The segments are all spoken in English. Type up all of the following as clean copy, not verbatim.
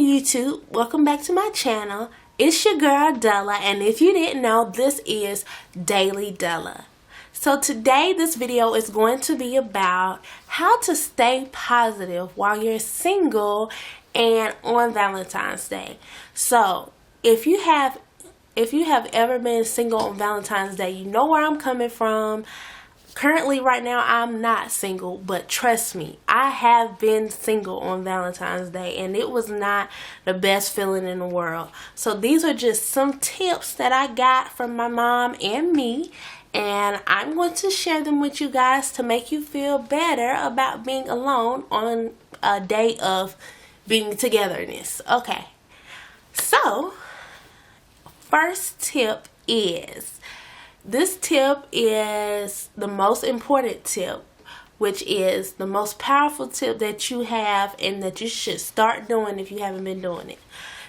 YouTube, welcome back to my channel. It's your girl Della, and if you didn't know, this is Daily Della. So today this video is going to be about how to stay positive while you're single and on Valentine's Day. So if you have ever been single on Valentine's Day, you know where I'm coming from. Currently, right now, I'm not single, but trust me, I have been single on Valentine's Day, and it was not the best feeling in the world. So these are just some tips that I got from my mom and me, and I'm going to share them with you guys to make you feel better about being alone on a day of being togetherness. Okay, so first tip is, this tip is the most important tip, which is the most powerful tip that you have and that you should start doing if you haven't been doing it.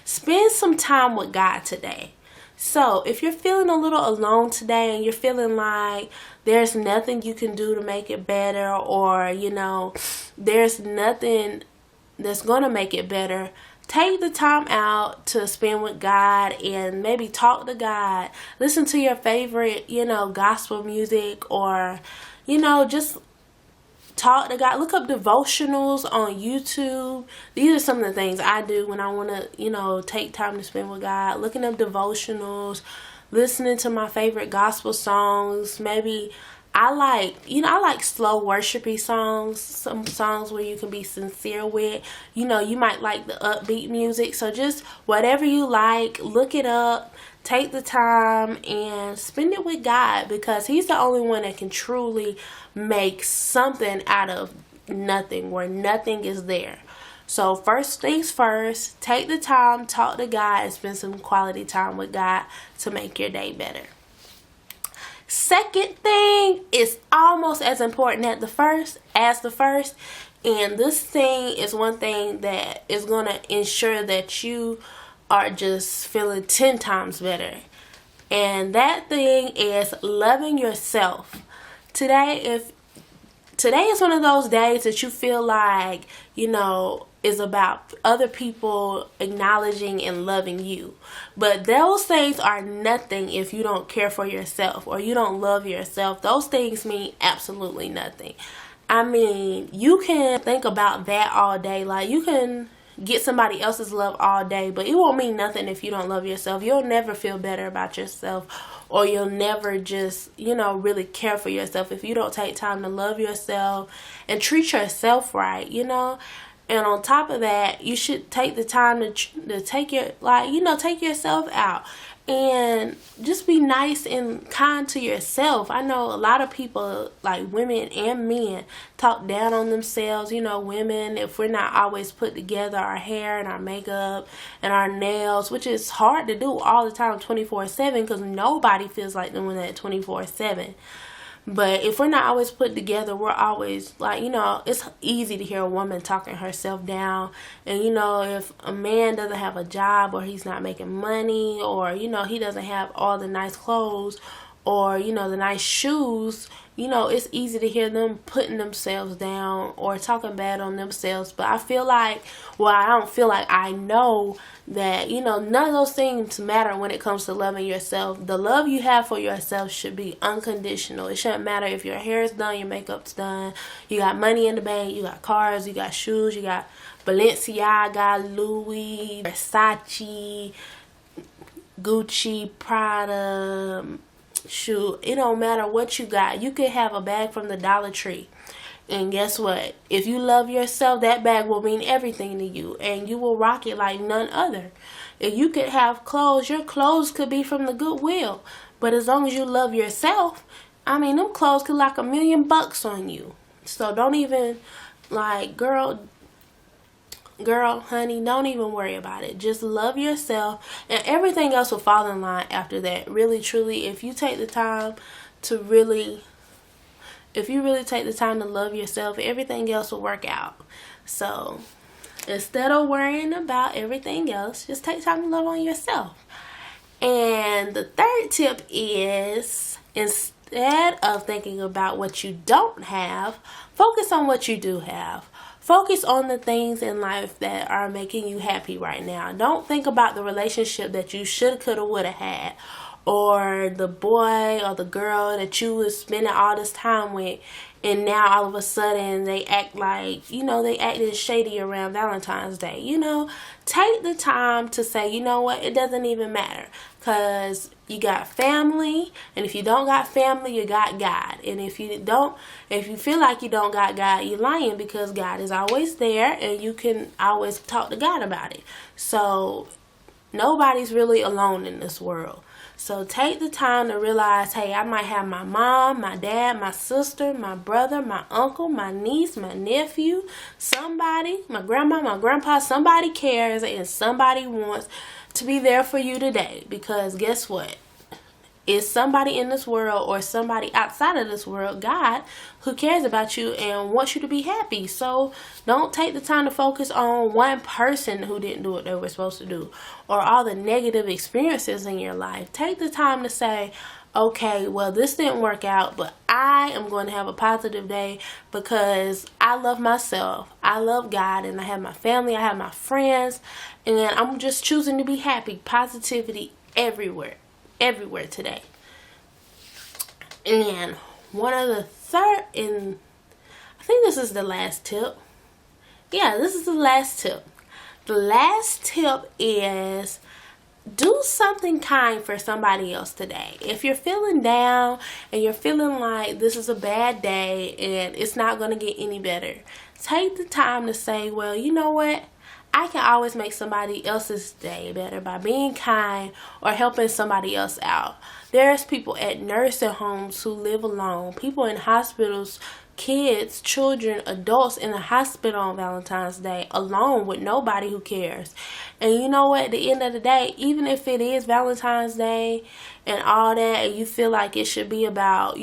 Spend some time with God today. So if you're feeling a little alone today and you're feeling like there's nothing you can do to make it better, or there's nothing that's going to make it better, take the time out to spend with God and maybe talk to God. Listen to your favorite, gospel music, or, just talk to God. Look up devotionals on YouTube. These are some of the things I do when I want to, take time to spend with God. Looking up devotionals, listening to my favorite gospel songs. Maybe I like slow worshipy songs, some songs where you can be sincere with. You might like the upbeat music. So just whatever you like, look it up, take the time and spend it with God, because He's the only one that can truly make something out of nothing, where nothing is there. So first things first, take the time, talk to God, and spend some quality time with God to make your day better. Second thing is almost as important as the first, and this thing is one thing that is going to ensure that you are just feeling 10 times better, and that thing is loving yourself. Today is one of those days that you feel like, is about other people acknowledging and loving you. But those things are nothing if you don't care for yourself or you don't love yourself. Those things mean absolutely nothing. I mean, you can think about that all day. Like, you can get somebody else's love all day, but it won't mean nothing if you don't love yourself. You'll never feel better about yourself, or you'll never just, really care for yourself if you don't take time to love yourself and treat yourself right, And on top of that, you should take the time to take take yourself out and just be nice and kind to yourself. I know a lot of people, like women and men, talk down on themselves. Women, if we're not always put together, our hair and our makeup and our nails, which is hard to do all the time 24/7, because nobody feels like doing that 24/7. But if we're not always put together, we're always like, it's easy to hear a woman talking herself down. And, if a man doesn't have a job, or he's not making money, or, he doesn't have all the nice clothes, or, the nice shoes, it's easy to hear them putting themselves down or talking bad on themselves. But I feel like, I know that, none of those things matter when it comes to loving yourself. The love you have for yourself should be unconditional. It shouldn't matter if your hair is done, your makeup's done, you got money in the bank, you got cars, you got shoes, you got Balenciaga, Louis, Versace, Gucci, Prada, shoot, it don't matter what you got. You could have a bag from the Dollar Tree, and guess what? If you love yourself, that bag will mean everything to you, and you will rock it like none other. If you could have clothes, your clothes could be from the Goodwill, but as long as you love yourself, them clothes could like $1 million on you. So don't even, girl, honey, don't even worry about it. Just love yourself, and everything else will fall in line after that. Really, truly, if you take the time to take the time to love yourself, everything else will work out. So instead of worrying about everything else, just take time to love on yourself. And the third tip is, instead of thinking about what you don't have, focus on what you do have. focus on the things in life that are making you happy right now. Don't think about the relationship that you should, could, or would have had, or the boy or the girl that you was spending all this time with, and now all of a sudden they act like, they acted shady around Valentine's Day. Take the time to say, you know what, it doesn't even matter, because you got family, and if you don't got family, you got God. And if you feel like you don't got God, you're lying, because God is always there, and you can always talk to God about it. So nobody's really alone in this world. So take the time to realize, hey, I might have my mom, my dad, my sister, my brother, my uncle, my niece, my nephew, somebody, my grandma, my grandpa, somebody cares, and somebody wants to be there for you today. Because guess what? It's somebody in this world, or somebody outside of this world, God, who cares about you and wants you to be happy. So don't take the time to focus on one person who didn't do what they were supposed to do, or all the negative experiences in your life. Take the time to say, okay, well, this didn't work out, but I am going to have a positive day, because I love myself, I love God, and I have my family, I have my friends, and I'm just choosing to be happy. Positivity everywhere today. And then one of the third, and I think this is the last tip. Yeah, this is the last tip. The last tip is, do something kind for somebody else today. If you're feeling down and you're feeling like this is a bad day and it's not going to get any better, take the time to say, well, you know what? I can always make somebody else's day better by being kind or helping somebody else out. There's people at nursing homes who live alone, people in hospitals, kids, children, adults in the hospital on Valentine's Day alone with nobody who cares. And you know what? At the end of the day, even if it is Valentine's Day and all that, and you feel like it should be about,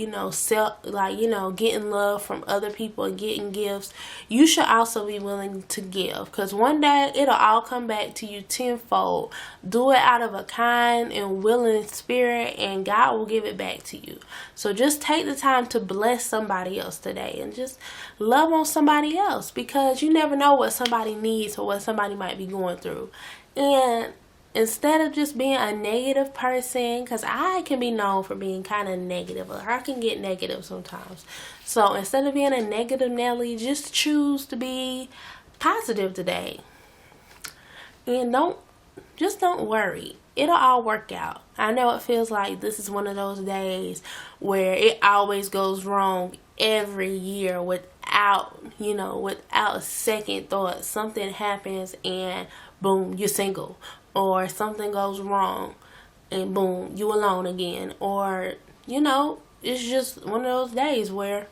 getting love from other people and getting gifts, you should also be willing to give, because one day it'll all come back to you tenfold. Do it out of a kind and willing spirit, and God will give it back to you. So just take the time to bless somebody else today, and just love on somebody else, because you never know what somebody needs or what somebody might be going through. And instead of just being a negative person, because I can be known for being kind of negative, or I can get negative sometimes. So instead of being a negative Nelly, just choose to be positive today. And don't worry. It'll all work out. I know it feels like this is one of those days where it always goes wrong every year without a second thought. Something happens and boom, you're single. Or something goes wrong and boom, you alone again. Or, it's just one of those days where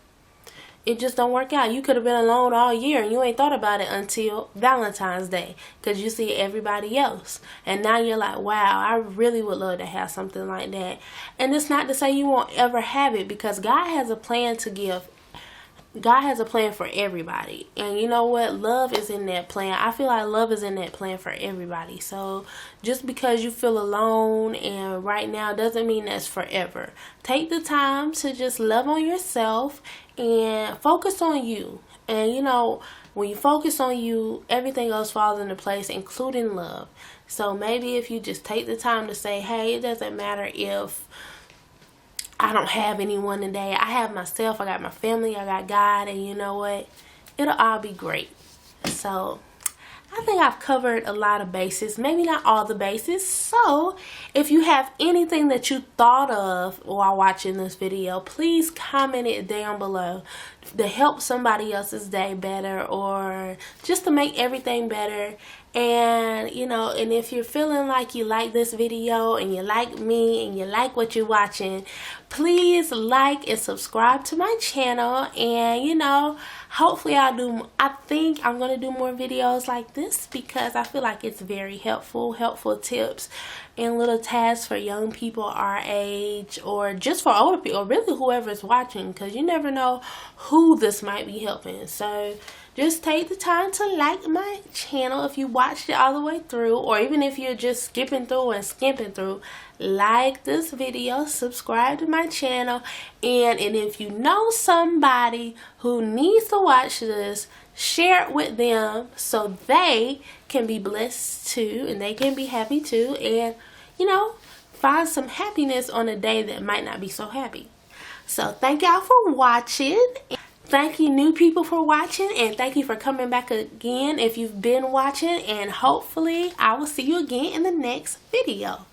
it just don't work out. You could have been alone all year and you ain't thought about it until Valentine's Day, because you see everybody else. And now you're like, wow, I really would love to have something like that. And it's not to say you won't ever have it, because God has a plan to give. God has a plan for everybody. And you know what? Love is in that plan. I feel like love is in that plan for everybody. So just because you feel alone and right now doesn't mean that's forever. Take the time to just love on yourself and focus on you. And when you focus on you, everything else falls into place, including love. So maybe if you just take the time to say, hey, it doesn't matter if I don't have anyone today. I have myself, I got my family, I got God, and you know what? It'll all be great. So I think I've covered a lot of bases, maybe not all the bases. So if you have anything that you thought of while watching this video, please comment it down below to help somebody else's day better, or just to make everything better. And and if you're feeling like you like this video and you like me and you like what you're watching, please like and subscribe to my channel. And hopefully I think I'm going to do more videos like this, because I feel like it's very helpful tips and little tasks for young people our age, or just for older people, or really whoever's watching, because you never know who this might be helping. So just take the time to like my channel if you watched it all the way through, or even if you're just skipping through and skipping through. Like this video, subscribe to my channel, and if you know somebody who needs to watch this, share it with them so they can be blessed too, and they can be happy too, and find some happiness on a day that might not be so happy. So thank y'all for watching. Thank you new people for watching, and thank you for coming back again if you've been watching, and hopefully I will see you again in the next video.